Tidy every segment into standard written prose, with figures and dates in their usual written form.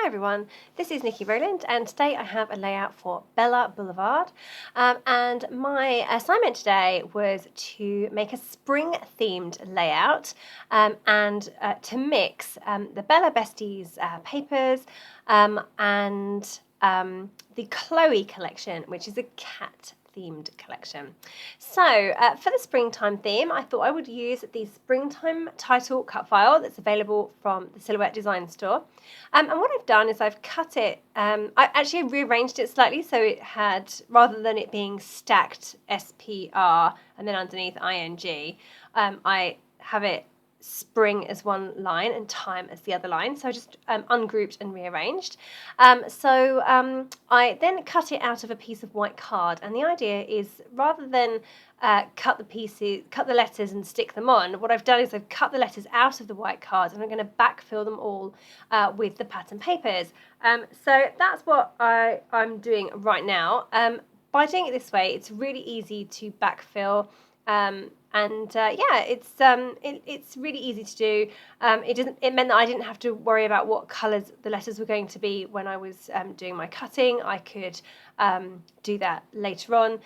everyone, this is Niki Rowland and today I have a layout for Bella Boulevard and my assignment today was to make a spring themed layout and to mix the Bella Besties papers and the Chloe collection, which is a cat themed collection. So for the springtime theme, I thought I would use the springtime title cut file that's available from the Silhouette Design Store. And what I've done is I've cut it, I actually rearranged it slightly so it had, rather than it being stacked SPR and then underneath ING, I have it spring as one line and time as the other line, so I just ungrouped and rearranged. I then cut it out of a piece of white card, and the idea is rather than cut the letters and stick them on, what I've done is I've cut the letters out of the white cards and I'm going to backfill them all with the pattern papers. So that's what I'm doing right now. By doing it this way, it's really easy to backfill. It's really easy to do. It meant that I didn't have to worry about what colours the letters were going to be when I was doing my cutting. I could do that later on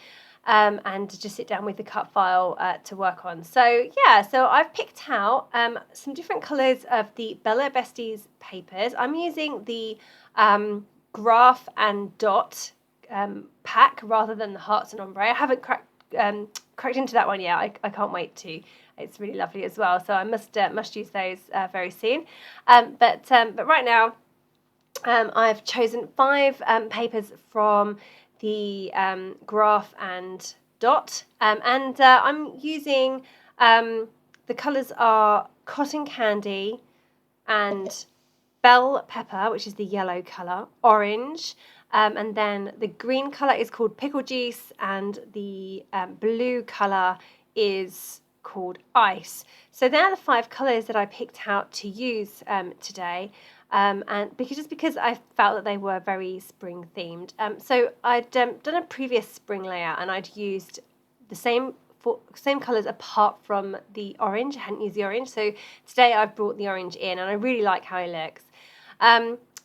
and just sit down with the cut file to work on. So I've picked out some different colours of the Bella Besties papers. I'm using the Graph and Dot pack rather than the Hearts and Ombre. I haven't cracked into that one yet. I can't wait to. It's really lovely as well, so I must use those very soon. But right now I've chosen 5 papers from the Graph and Dot, and I'm using the colours are Cotton Candy and Bell Pepper, which is the yellow colour, orange, and then the green colour is called Pickle Juice, and the blue colour is called Ice. So they're the 5 colours that I picked out to use today, and because I felt that they were very spring themed. So I'd done a previous spring layout and I'd used the same colours apart from the orange. I hadn't used the orange, so today I've brought the orange in and I really like how it looks.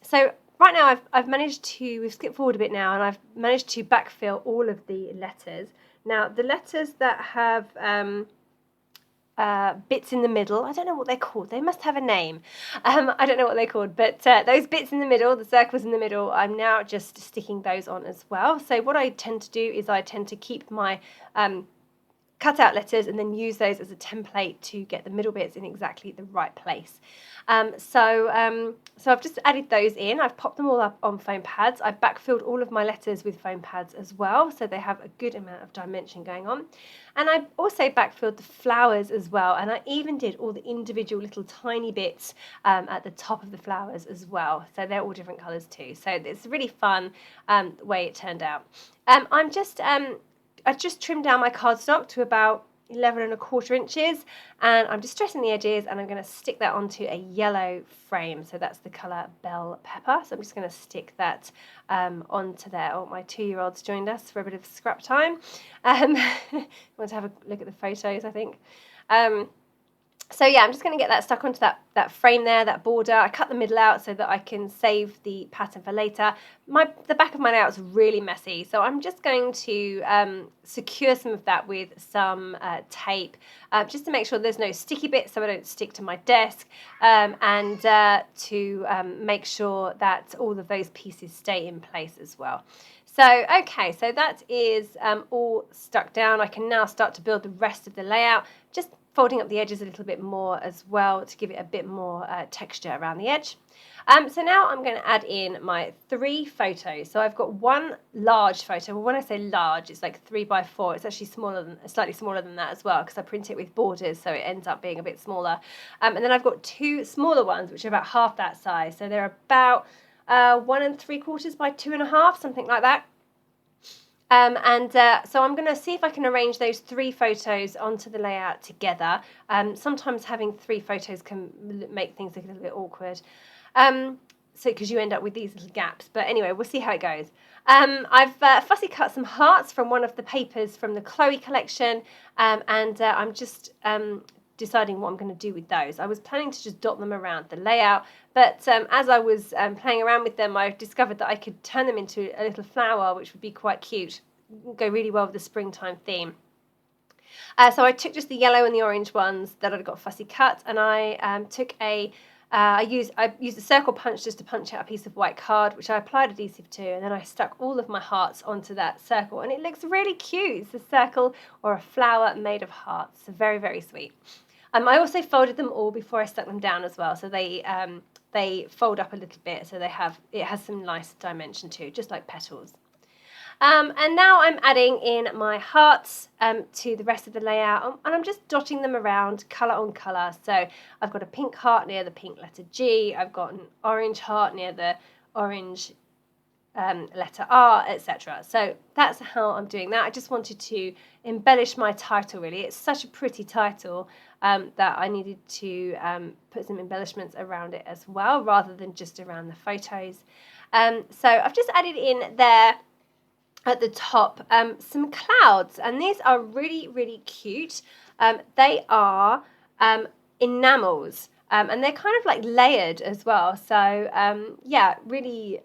So right now we've skipped forward a bit now, and I've managed to backfill all of the letters. Now the letters that have bits in the middle, I don't know what they're called. They must have a name. I don't know what they're called, but those bits in the middle, the circles in the middle, I'm now just sticking those on as well. So what I tend to do is I tend to keep my cut out letters and then use those as a template to get the middle bits in exactly the right place. So I've just added those in. I've popped them all up on foam pads. I've backfilled all of my letters with foam pads as well, so they have a good amount of dimension going on. And I also backfilled the flowers as well, and I even did all the individual little tiny bits at the top of the flowers as well. So they're all different colours too. So it's really fun the way it turned out. I just trimmed down my cardstock to about 11¼ inches, and I'm distressing the edges, and I'm going to stick that onto a yellow frame. So that's the colour Bell Pepper. So I'm just going to stick that onto there. Oh, my 2-year-old's joined us for a bit of scrap time. Want to have a look at the photos, I think. So yeah, I'm just going to get that stuck onto that frame there, that border. I cut the middle out so that I can save the pattern for later. The back of my layout is really messy, so I'm just going to secure some of that with some tape, just to make sure there's no sticky bits so I don't stick to my desk, and to make sure that all of those pieces stay in place as well. So, okay, so that is all stuck down. I can now start to build the rest of the layout, just folding up the edges a little bit more as well to give it a bit more texture around the edge. So now I'm going to add in my 3 photos. So I've got one large photo. Well, when I say large, it's like 3x4. It's actually slightly smaller than that as well, because I print it with borders, so it ends up being a bit smaller. And then I've got 2 smaller ones, which are about half that size. So they're about 1¾ by 2½, something like that. So I'm going to see if I can arrange those 3 photos onto the layout together. Sometimes having 3 photos can make things look a little bit awkward, because you end up with these little gaps. But anyway, we'll see how it goes. I've fussy cut some hearts from one of the papers from the Chloe collection, and I'm just deciding what I'm going to do with those. I was planning to just dot them around the layout, but as I was playing around with them, I discovered that I could turn them into a little flower, which would be quite cute, go really well with the springtime theme. So I took just the yellow and the orange ones that I'd got fussy cut, and I took I used a circle punch just to punch out a piece of white card, which I applied adhesive to, and then I stuck all of my hearts onto that circle, and it looks really cute. It's a circle or a flower made of hearts. So very, very sweet. I also folded them all before I stuck them down as well, so they fold up a little bit, so it has some nice dimension too, just like petals. And now I'm adding in my hearts to the rest of the layout, and I'm just dotting them around colour on colour. So I've got a pink heart near the pink letter G, I've got an orange heart near the orange letter R, etc. So that's how I'm doing that. I just wanted to embellish my title, really. It's such a pretty title that I needed to put some embellishments around it as well, rather than just around the photos. So I've just added in there at the top some clouds, and these are really, really cute. They are enamels, and they're kind of like layered as well, so yeah, really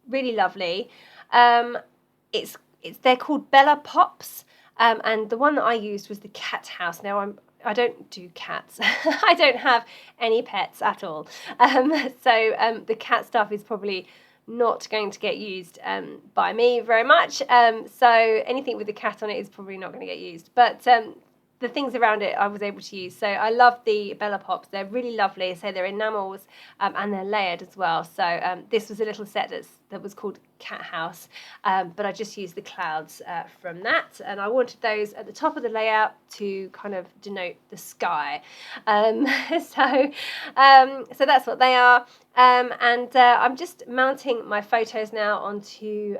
really lovely. They're called Bella Pops, and the one that I used was the cat house. Now I don't do cats. I don't have any pets at all, so the cat stuff is probably not going to get used by me very much, so anything with the cat on it is probably not going to get used, but the things around it I was able to use. So I love the Bella Pops. They're really lovely. So they're enamels and they're layered as well. So this was a little set that was called Cat House, but I just used the clouds from that, and I wanted those at the top of the layout to kind of denote the sky. So that's what they are, and I'm just mounting my photos now onto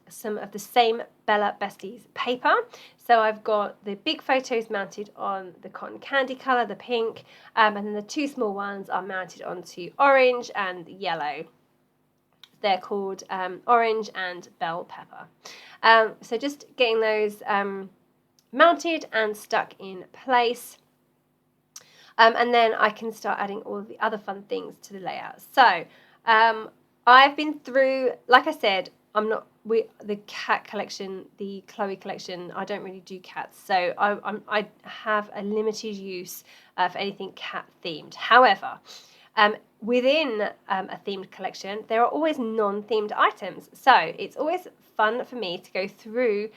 some of the same Bella Besties paper. So I've got the big photos mounted on the cotton candy colour, the pink, and then the two small ones are mounted onto orange and yellow. They're called Orange and Bell Pepper. So just getting those mounted and stuck in place. And then I can start adding all the other fun things to the layout. So I've been through, like I said, the cat collection, the Chloe collection, I don't really do cats, so I have a limited use for anything cat themed. However, within a themed collection, there are always non-themed items, so it's always fun for me to go through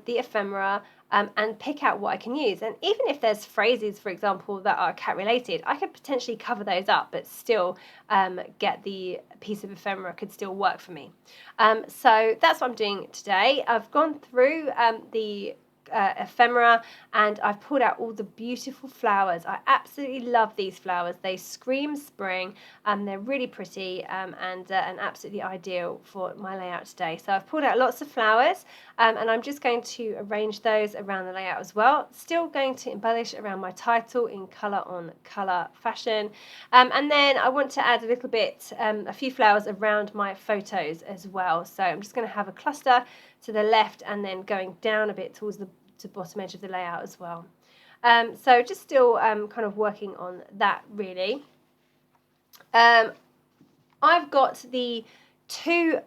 the ephemera and pick out what I can use. And even if there's phrases, for example, that are cat related, I could potentially cover those up, but still get the piece of ephemera could still work for me. So that's what I'm doing today. I've gone through the ephemera, and I've pulled out all the beautiful flowers. I absolutely love these flowers. They scream spring, and they're really pretty, and absolutely ideal for my layout today. So I've pulled out lots of flowers, and I'm just going to arrange those around the layout as well. Still going to embellish around my title in colour on colour fashion, and then I want to add a little bit, a few flowers around my photos as well. So I'm just going to have a cluster to the left, and then going down a bit towards the bottom edge of the layout as well. So just still kind of working on that, really. I've got the two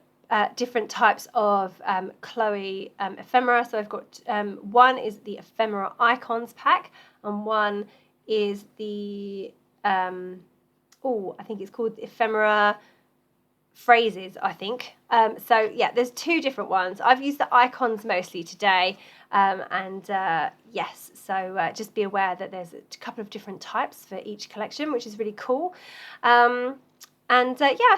different types of Chloe ephemera. So I've got one is the ephemera icons pack, and one is the I think it's called the ephemera phrases, I think. So yeah, there's two different ones. I've used the icons mostly today, yes, so just be aware that there's a couple of different types for each collection, which is really cool. Yeah,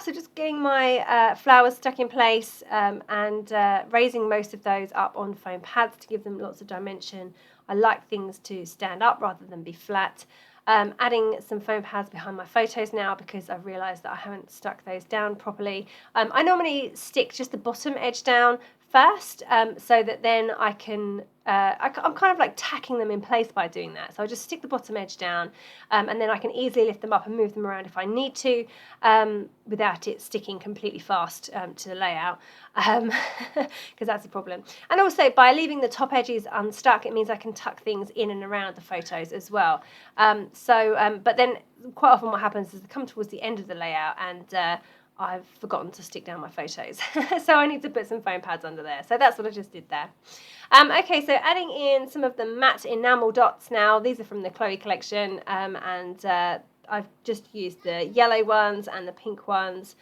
so just getting my flowers stuck in place, and raising most of those up on foam pads to give them lots of dimension. I like things to stand up rather than be flat. Adding some foam pads behind my photos now, because I've realised that I haven't stuck those down properly. I normally stick just the bottom edge down first, so that then I can, I'm kind of like tacking them in place by doing that. So I just stick the bottom edge down, and then I can easily lift them up and move them around if I need to, without it sticking completely fast to the layout, because that's a problem. And also by leaving the top edges unstuck, it means I can tuck things in and around the photos as well. But then quite often what happens is I come towards the end of the layout and I've forgotten to stick down my photos. So I need to put some foam pads under there. So that's what I just did there. Okay, so adding in some of the matte enamel dots now. These are from the Chloe collection, and I've just used the yellow ones and the pink ones.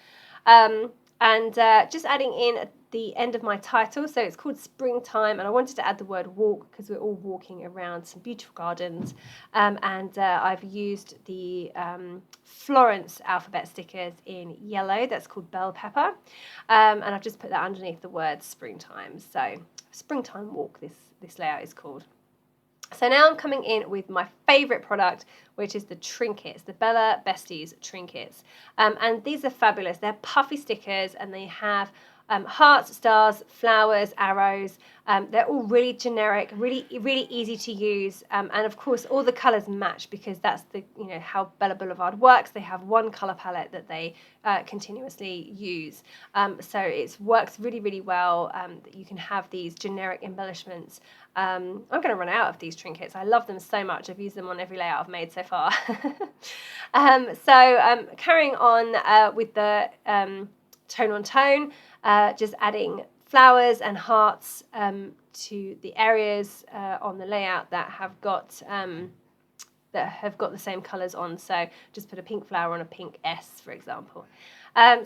Just adding in at the end of my title, so it's called Springtime, and I wanted to add the word walk because we're all walking around some beautiful gardens, I've used the Florence alphabet stickers in yellow, that's called Bell Pepper, and I've just put that underneath the word Springtime. So Springtime Walk, this layout is called. So now I'm coming in with my favourite product, which is the trinkets, the Bella Besties trinkets. And these are fabulous. They're puffy stickers and they have hearts, stars, flowers, arrows. They're all really generic, really easy to use. And of course, all the colours match because that's how Bella Boulevard works. They have one colour palette that they continuously use. So it works really well. You can have these generic embellishments. I'm going to run out of these trinkets. I love them so much. I've used them on every layout I've made so far. Carrying on with the tone on tone, just adding flowers and hearts to the areas on the layout that have got the same colours on. So just put a pink flower on a pink S, for example. Yeah,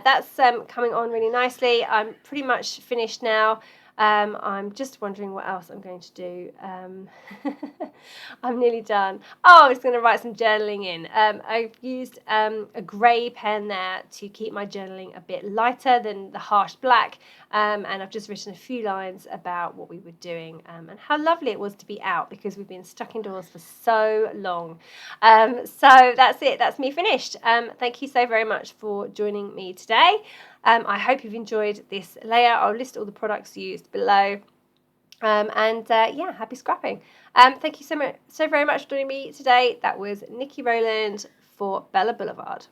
that's coming on really nicely. I'm pretty much finished now. I'm just wondering what else I'm going to do. I'm nearly done. Oh, I'm just going to write some journaling in. I've used a grey pen there to keep my journaling a bit lighter than the harsh black, and I've just written a few lines about what we were doing and how lovely it was to be out because we've been stuck indoors for so long. So that's it. That's me finished. Thank you so very much for joining me today. I hope you've enjoyed this layout. I'll list all the products used below. Yeah, happy scrapping. Thank you so very much for joining me today. That was Niki Rowland for Bella Boulevard.